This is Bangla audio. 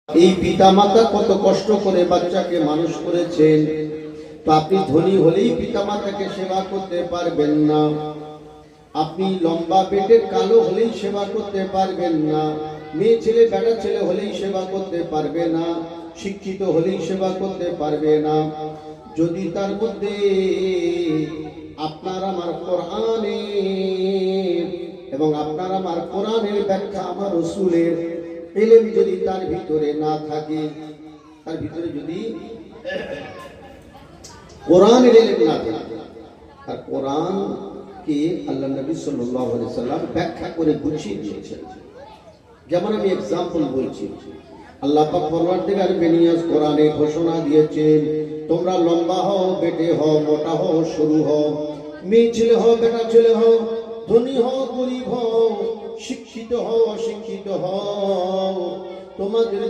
এই পিতামাতা কত কষ্ট করে বাচ্চাকে মানুষ করেছেন, তো আপনি ধনী হলেই পিতামাতাকে সেবা করতে পারবেন না। আপনি লম্বা পেটের কালো হলেই সেবা করতে পারবেন না। মেয়ে ছেলে বেটা ছেলে হলেই সেবা করতে পারবে না। শিক্ষিত হলেই সেবা করতে পারবে না। যদি তার মধ্যে আপনার আমার কোরআনের এবং আপনার আমার কোরআনের ব্যাখ্যা আমার রাসূলের ইলম যদি তার ভিতরে না থাকে, তার ভিতরে যদি কোরআনের ইলম না থাকে, আর কোরআন কে আল্লাহ নবী সাল্লাল্লাহু আলাইহি সাল্লাম ব্যাখ্যা করে বুঝিয়ে দিয়েছেন। যেমন আমি एग्जांपल বলছি, আল্লাহ পাক পরওয়ারদিগার বেনিয়াজ কোরআনে ঘোষণা দিয়েছেন, তোমরা লম্বা হও, বেটে হও, মোটা হও, সরু হও, মেয়ে ছেলে হও, বেটা ছেলে হও, ধনী হও, গরীব হও, শিক্ষিত হও, অশিক্ষিত হও, তোমাদের